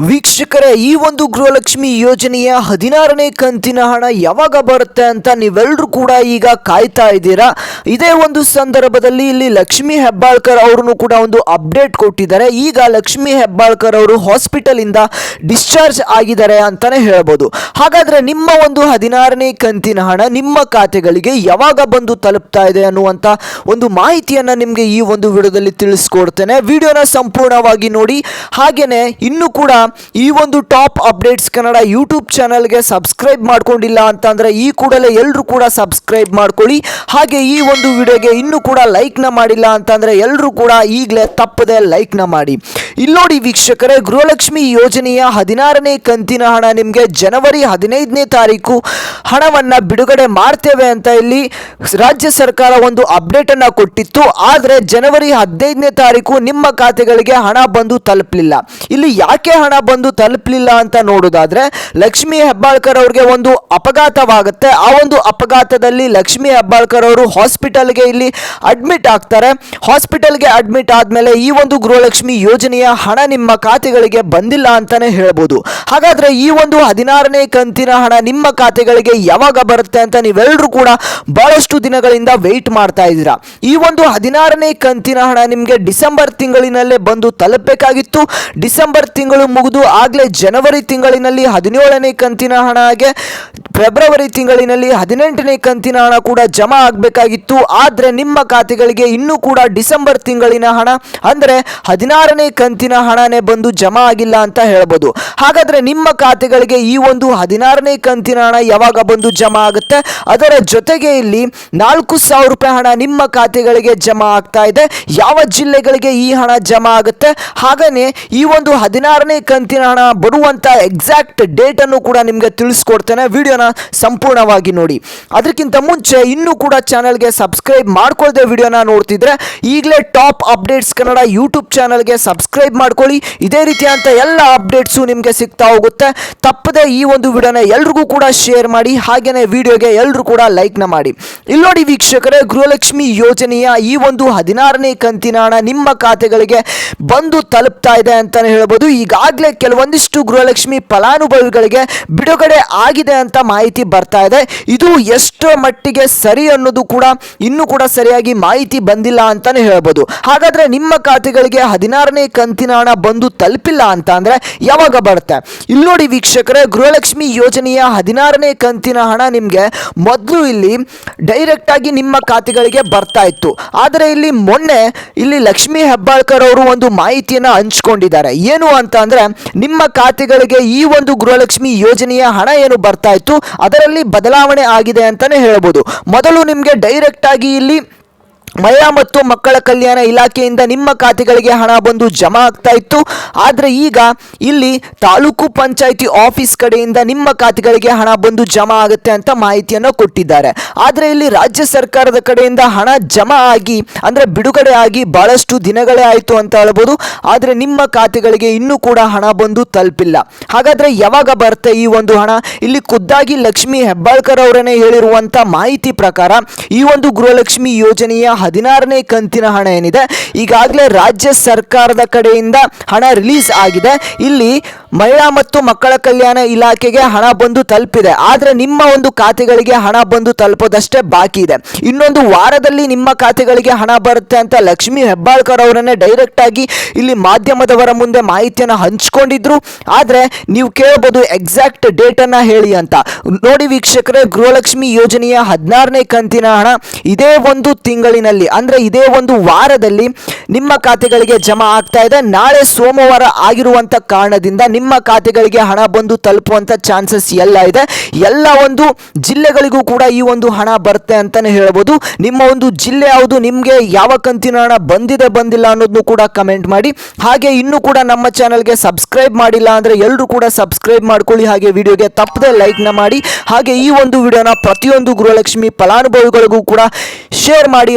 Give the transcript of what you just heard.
ವೀಕ್ಷಕರೇ, ಈ ಒಂದು ಗೃಹಲಕ್ಷ್ಮಿ ಯೋಜನೆಯ 16ನೇ ಕಂತಿನ ಹಣ ಯಾವಾಗ ಬರುತ್ತೆ ಅಂತ ನೀವೆಲ್ಲರೂ ಕೂಡ ಈಗ ಕಾಯ್ತಾ ಇದ್ದೀರಾ. ಇದೇ ಒಂದು ಸಂದರ್ಭದಲ್ಲಿ ಇಲ್ಲಿ ಲಕ್ಷ್ಮಿ ಹೆಬ್ಬಾಳ್ಕರ್ ಅವರು ಕೂಡ ಒಂದು ಅಪ್ಡೇಟ್ ಕೊಟ್ಟಿದ್ದಾರೆ. ಈಗ ಲಕ್ಷ್ಮಿ ಹೆಬ್ಬಾಳ್ಕರ್ ಅವರು ಹಾಸ್ಪಿಟಲ್ ಇಂದ ಡಿಸ್ಚಾರ್ಜ್ ಆಗಿದ್ದಾರೆ ಅಂತಾನೆ ಹೇಳ್ಬೋದು. ಹಾಗಾದ್ರೆ ನಿಮ್ಮ ಒಂದು 16ನೇ ಕಂತಿನ ಹಣ ನಿಮ್ಮ ಖಾತೆಗಳಿಗೆ ಯಾವಾಗ ಬಂದು ತಲುಪ್ತಾ ಇದೆ ಅನ್ನುವಂತ ಒಂದು ಮಾಹಿತಿಯನ್ನ ನಿಮಗೆ ಈ ಒಂದು ವಿಡಿಯೋದಲ್ಲಿ ತಿಳಿಸ್ಕೊಡ್ತೇನೆ. ವಿಡಿಯೋನ ಸಂಪೂರ್ಣವಾಗಿ ನೋಡಿ. ಹಾಗೇನೆ ಇನ್ನು ಕೂಡ ಈ ಒಂದು ಟಾಪ್ ಅಪ್ಡೇಟ್ಸ್ ಕನ್ನಡ ಯೂಟ್ಯೂಬ್ ಚಾನಲ್ಗೆ ಸಬ್ಸ್ಕ್ರೈಬ್ ಮಾಡ್ಕೊಂಡಿಲ್ಲ ಅಂತಂದ್ರೆ ಈ ಕೂಡಲೇ ಎಲ್ಲರೂ ಕೂಡ ಸಬ್ಸ್ಕ್ರೈಬ್ ಮಾಡ್ಕೊಳ್ಳಿ. ಹಾಗೆ ಈ ಒಂದು ವಿಡಿಯೋಗೆ ಇನ್ನೂ ಕೂಡ ಲೈಕ್ ನ ಮಾಡಿಲ್ಲ ಅಂತಂದ್ರೆ ಎಲ್ಲರೂ ಕೂಡ ಈಗಲೇ ತಪ್ಪದೆ ಲೈಕ್ ನ ಮಾಡಿ. ಇಲ್ಲಿ ನೋಡಿ ವೀಕ್ಷಕರೇ, ಗೃಹಲಕ್ಷ್ಮಿ ಯೋಜನೆಯ 16ನೇ ಕಂತಿನ ಹಣ ನಿಮಗೆ ಜನವರಿ 15ನೇ ತಾರೀಕು ಹಣವನ್ನ ಬಿಡುಗಡೆ ಮಾಡ್ತೇವೆ ಅಂತ ಇಲ್ಲಿ ರಾಜ್ಯ ಸರ್ಕಾರ ಒಂದು ಅಪ್ಡೇಟ್ ಅನ್ನ ಕೊಟ್ಟಿತ್ತು. ಆದ್ರೆ ಜನವರಿ 15ನೇ ತಾರೀಕು ನಿಮ್ಮ ಖಾತೆಗಳಿಗೆ ಹಣ ಬಂದು ತಲುಪಲಿಲ್ಲ. ಇಲ್ಲಿ ಯಾಕೆ ಹಣ ಬಂದು ತಲುಪಲಿಲ್ಲ ಅಂತ ನೋಡೋದಾದ್ರೆ, ಲಕ್ಷ್ಮಿ ಹೆಬ್ಬಾಳ್ಕರ್ ಅವರಿಗೆ ಒಂದು ಅಪಘಾತವಾಗುತ್ತೆ. ಆ ಒಂದು ಅಪಘಾತದಲ್ಲಿ ಲಕ್ಷ್ಮಿ ಹೆಬ್ಬಾಳ್ಕರ್ ಅವರು ಹಾಸ್ಪಿಟಲ್ಗೆ ಇಲ್ಲಿ ಅಡ್ಮಿಟ್ ಆಗ್ತಾರೆ. ಹಾಸ್ಪಿಟಲ್ಗೆ ಅಡ್ಮಿಟ್ ಆದ್ಮೇಲೆ ಈ ಒಂದು ಗೃಹಲಕ್ಷ್ಮಿ ಯೋಜನೆಯ ಹಣ ನಿಮ್ಮ ಖಾತೆಗಳಿಗೆ ಬಂದಿಲ್ಲ ಅಂತಾನೆ ಹೇಳ್ಬೋದು. ಹಾಗಾದ್ರೆ ಈ ಒಂದು 16ನೇ ಕಂತಿನ ಹಣ ನಿಮ್ಮ ಖಾತೆಗಳಿಗೆ ಯಾವಾಗ ಬರುತ್ತೆ ಅಂತ ನೀವೆಲ್ಲರೂ ಕೂಡ ಬಹಳಷ್ಟು ದಿನಗಳಿಂದ ವೆಯ್ಟ್ ಮಾಡ್ತಾ ಇದ್ದೀರಾ. ಈ ಒಂದು 16ನೇ ಕಂತಿನ ಹಣ ನಿಮಗೆ ಡಿಸೆಂಬರ್ ತಿಂಗಳಿನಲ್ಲೇ ಬಂದು ತಲುಪಬೇಕಾಗಿತ್ತು. ಡಿಸೆಂಬರ್ ತಿಂಗಳು ಮುಗಿದು ಆಗ್ಲೇ ಜನವರಿ ತಿಂಗಳಿನಲ್ಲಿ 17ನೇ ಕಂತಿನ ಹಣ, ಹಾಗೆ ಫೆಬ್ರವರಿ ತಿಂಗಳಿನಲ್ಲಿ 18ನೇ ಕಂತಿನ ಹಣ ಕೂಡ ಜಮಾ ಆಗಬೇಕಾಗಿತ್ತು. ಆದ್ರೆ ನಿಮ್ಮ ಖಾತೆಗಳಿಗೆ ಇನ್ನೂ ಕೂಡ ಡಿಸೆಂಬರ್ ತಿಂಗಳಿನ ಹಣ ಅಂದ್ರೆ 16ನೇ ಕಂತಿನ ಹಣನೇ ಬಂದು ಜಮಾ ಆಗಿಲ್ಲ ಅಂತ ಹೇಳ್ಬೋದು. ಹಾಗಾದ್ರೆ ನಿಮ್ಮ ಖಾತೆಗಳಿಗೆ ಈ ಒಂದು 16ನೇ ಕಂತಿನ ಹಣ ಯಾವಾಗ ಬಂದು ಜಮಾ ಆಗುತ್ತೆ? ಅದರ ಜೊತೆಗೆ ಇಲ್ಲಿ 4,000 ರೂಪಾಯಿ ಹಣ ನಿಮ್ಮ ಖಾತೆಗಳಿಗೆ ಜಮಾ ಆಗ್ತಾ ಇದೆ. ಯಾವ ಜಿಲ್ಲೆಗಳಿಗೆ ಈ ಹಣ ಜಮಾ ಆಗುತ್ತೆ, ಹಾಗೇನೆ ಈ ಒಂದು 16ನೇ ಕಂತಿನ ಹಣ ಬರುವಂತ ಎಕ್ಸಾಕ್ಟ್ ಡೇಟ್ ಅನ್ನು ಕೂಡ ನಿಮಗೆ ತಿಳಿಸ್ಕೊಡ್ತೇನೆ. ವಿಡಿಯೋನ ಸಂಪೂರ್ಣವಾಗಿ ನೋಡಿ. ಅದಕ್ಕಿಂತ ಮುಂಚೆ ಇನ್ನೂ ಕೂಡ ಚಾನಲ್ಗೆ ಸಬ್ಸ್ಕ್ರೈಬ್ ಮಾಡ್ಕೊಳ್ಳದೆ ವಿಡಿಯೋನ ನೋಡ್ತಿದ್ರೆ ಈಗಲೇ ಟಾಪ್ ಅಪ್ಡೇಟ್ಸ್ ಕನ್ನಡ ಯೂಟ್ಯೂಬ್ ಚಾನಲ್ಗೆ ಸಬ್ಸ್ಕ್ರೈಬ್ ಮಾಡ್ಕೊಳ್ಳಿ. ಇದೇ ರೀತಿಯಂತ ಎಲ್ಲ ಅಪ್ಡೇಟ್ಸು ನಿಮಗೆ ಸಿಗ್ತಾ ಹೋಗುತ್ತೆ. ತಪ್ಪದೆ ಈ ಒಂದು ವಿಡಿಯೋನ ಎಲ್ರಿಗೂ ಕೂಡ ಶೇರ್ ಮಾಡಿ. ಹಾಗೇನೆ ವಿಡಿಯೋಗೆ ಎಲ್ಲರೂ ಕೂಡ ಲೈಕ್ ನ ಮಾಡಿ. ಇಲ್ಲಿ ನೋಡಿ ವೀಕ್ಷಕರೇ, ಗೃಹಲಕ್ಷ್ಮಿ ಯೋಜನೆಯ ಈ ಒಂದು 16ನೇ ಕಂತಿನ ಹಣ ನಿಮ್ಮ ಖಾತೆಗಳಿಗೆ ಬಂದು ತಲುಪ್ತಾ ಇದೆ ಅಂತಾನೆ ಹೇಳ್ಬೋದು. ಈಗಾಗಲೇ ಕೆಲವೊಂದಿಷ್ಟು ಗೃಹಲಕ್ಷ್ಮಿ ಫಲಾನುಭವಿಗಳಿಗೆ ಬಿಡುಗಡೆ ಆಗಿದೆ ಅಂತ ಮಾಹಿತಿ ಬರ್ತಾ ಇದೆ. ಇದು ಎಷ್ಟು ಮಟ್ಟಿಗೆ ಸರಿ ಅನ್ನೋದು ಕೂಡ ಇನ್ನೂ ಕೂಡ ಸರಿಯಾಗಿ ಮಾಹಿತಿ ಬಂದಿಲ್ಲ ಅಂತಾನೆ ಹೇಳ್ಬೋದು. ಹಾಗಾದ್ರೆ ನಿಮ್ಮ ಖಾತೆಗಳಿಗೆ 16ನೇ ಕಂತಿನ ಹಣ ಬಂದು ತಲುಪಿಲ್ಲ ಅಂತ ಅಂದ್ರೆ ಯಾವಾಗ ಬರುತ್ತೆ? ಇಲ್ಲಿ ನೋಡಿ ವೀಕ್ಷಕರೇ, ಗೃಹಲಕ್ಷ್ಮಿ ಯೋಜನೆಯ 16ನೇ ಕಂತಿನ ಹಣ ನಿಮ್ಗೆ ಮೊದಲು ಇಲ್ಲಿ ಡೈರೆಕ್ಟ್ ಆಗಿ ನಿಮ್ಮ ಖಾತೆಗಳಿಗೆ ಬರ್ತಾ ಇತ್ತು. ಆದರೆ ಇಲ್ಲಿ ಮೊನ್ನೆ ಇಲ್ಲಿ ಲಕ್ಷ್ಮಿ ಹೆಬ್ಬಾಳ್ಕರ್ ಅವರು ಒಂದು ಮಾಹಿತಿಯನ್ನ ಹಂಚಿಕೊಂಡಿದ್ದಾರೆ. ಏನು ಅಂತ ಅಂದ್ರೆ, ನಿಮ್ಮ ಖಾತೆಗಳಿಗೆ ಈ ಒಂದು ಗೃಹಲಕ್ಷ್ಮಿ ಯೋಜನೆಯ ಹಣ ಏನು ಬರ್ತಾ ಇತ್ತು ಅದರಲ್ಲಿ ಬದಲಾವಣೆ ಆಗಿದೆ ಅಂತಾನೆ ಹೇಳ್ಬೋದು. ಮೊದಲು ನಿಮ್ಗೆ ಡೈರೆಕ್ಟ್ ಆಗಿ ಇಲ್ಲಿ ಮಹಿಳಾ ಮತ್ತು ಮಕ್ಕಳ ಕಲ್ಯಾಣ ಇಲಾಖೆಯಿಂದ ನಿಮ್ಮ ಖಾತೆಗಳಿಗೆ ಹಣ ಬಂದು ಜಮಾ ಆಗ್ತಾ ಇತ್ತು. ಆದರೆ ಈಗ ಇಲ್ಲಿ ತಾಲೂಕು ಪಂಚಾಯಿತಿ ಆಫೀಸ್ ಕಡೆಯಿಂದ ನಿಮ್ಮ ಖಾತೆಗಳಿಗೆ ಹಣ ಬಂದು ಜಮಾ ಆಗುತ್ತೆ ಅಂತ ಮಾಹಿತಿಯನ್ನು ಕೊಟ್ಟಿದ್ದಾರೆ. ಆದರೆ ಇಲ್ಲಿ ರಾಜ್ಯ ಸರ್ಕಾರದ ಕಡೆಯಿಂದ ಹಣ ಜಮಾ ಆಗಿ ಅಂದ್ರೆ ಬಿಡುಗಡೆ ಆಗಿ ಬಹಳಷ್ಟು ದಿನಗಳೇ ಆಯಿತು ಅಂತ ಹೇಳ್ಬೋದು. ಆದರೆ ನಿಮ್ಮ ಖಾತೆಗಳಿಗೆ ಇನ್ನೂ ಕೂಡ ಹಣ ಬಂದು ತಲುಪಿಲ್ಲ. ಹಾಗಾದ್ರೆ ಯಾವಾಗ ಬರುತ್ತೆ ಈ ಒಂದು ಹಣ? ಇಲ್ಲಿ ಖುದ್ದಾಗಿ ಲಕ್ಷ್ಮಿ ಹೆಬ್ಬಾಳ್ಕರ್ ಅವರನ್ನೇ ಹೇಳಿರುವಂತ ಮಾಹಿತಿ ಪ್ರಕಾರ ಈ ಒಂದು ಗೃಹಲಕ್ಷ್ಮಿ ಯೋಜನೆಯ 16ನೇ ಕಂತಿನ ಹಣ ಏನಿದೆ ಈಗಾಗಲೇ ರಾಜ್ಯ ಸರ್ಕಾರದ ಕಡೆಯಿಂದ ಹಣ ರಿಲೀಸ್ ಆಗಿದೆ. ಇಲ್ಲಿ ಮಹಿಳಾ ಮತ್ತು ಮಕ್ಕಳ ಕಲ್ಯಾಣ ಇಲಾಖೆಗೆ ಹಣ ಬಂದು ತಲುಪಿದೆ. ಆದರೆ ನಿಮ್ಮ ಒಂದು ಖಾತೆಗಳಿಗೆ ಹಣ ಬಂದು ತಲುಪೋದಷ್ಟೇ ಬಾಕಿ ಇದೆ. ಇನ್ನೊಂದು ವಾರದಲ್ಲಿ ನಿಮ್ಮ ಖಾತೆಗಳಿಗೆ ಹಣ ಬರುತ್ತೆ ಅಂತ ಲಕ್ಷ್ಮಿ ಹೆಬ್ಬಾಳ್ಕರ್ ಅವರನ್ನೇ ಡೈರೆಕ್ಟ್ ಆಗಿ ಇಲ್ಲಿ ಮಾಧ್ಯಮದವರ ಮುಂದೆ ಮಾಹಿತಿಯನ್ನು ಹಂಚಿಕೊಂಡಿದ್ರು. ಆದರೆ ನೀವು ಕೇಳಬಹುದು ಎಕ್ಸಾಕ್ಟ್ ಡೇಟ್ ಅನ್ನ ಹೇಳಿ ಅಂತ. ನೋಡಿ ವೀಕ್ಷಕರೇ, ಗೃಹಲಕ್ಷ್ಮಿ ಯೋಜನೆಯ 16ನೇ ಕಂತಿನ ಹಣ ಇದೇ ಒಂದು ತಿಂಗಳಿನಲ್ಲಿ ಅಂದ್ರೆ ಇದೇ ಒಂದು ವಾರದಲ್ಲಿ ನಿಮ್ಮ ಖಾತೆಗಳಿಗೆ ಜಮಾ ಆಗ್ತಾ ಇದೆ. ನಾಳೆ ಸೋಮವಾರ ಆಗಿರುವಂತ ಕಾರಣದಿಂದ ನಿಮ್ಮ ಖಾತೆಗಳಿಗೆ ಹಣ ಬಂದು ತಲುಪುವಂತ ಚಾನ್ಸಸ್ ಎಲ್ಲ ಇದೆ. ಎಲ್ಲ ಒಂದು ಜಿಲ್ಲೆಗಳಿಗೂ ಕೂಡ ಈ ಒಂದು ಹಣ ಬರುತ್ತೆ ಅಂತಾನೆ ಹೇಳ್ಬೋದು. ನಿಮ್ಮ ಒಂದು ಜಿಲ್ಲೆ ಯಾವುದು, ನಿಮಗೆ ಯಾವ ಕಂತಿನ ಹಣ ಬಂದಿದೆ ಬಂದಿಲ್ಲ ಅನ್ನೋದನ್ನು ಕೂಡ ಕಮೆಂಟ್ ಮಾಡಿ. ಹಾಗೆ ಇನ್ನೂ ಕೂಡ ನಮ್ಮ ಚಾನಲ್ಗೆ ಸಬ್ಸ್ಕ್ರೈಬ್ ಮಾಡಿಲ್ಲ ಅಂದ್ರೆ ಎಲ್ಲರೂ ಕೂಡ ಸಬ್ಸ್ಕ್ರೈಬ್ ಮಾಡ್ಕೊಳ್ಳಿ. ಹಾಗೆ ವಿಡಿಯೋಗೆ ತಪ್ಪದೆ ಲೈಕ್ ನ ಮಾಡಿ. ಹಾಗೆ ಈ ಒಂದು ವಿಡಿಯೋನ ಪ್ರತಿಯೊಂದು ಗೃಹಲಕ್ಷ್ಮಿ ಫಲಾನುಭವಿಗಳಿಗೂ ಕೂಡ ಶೇರ್ ಮಾಡಿ.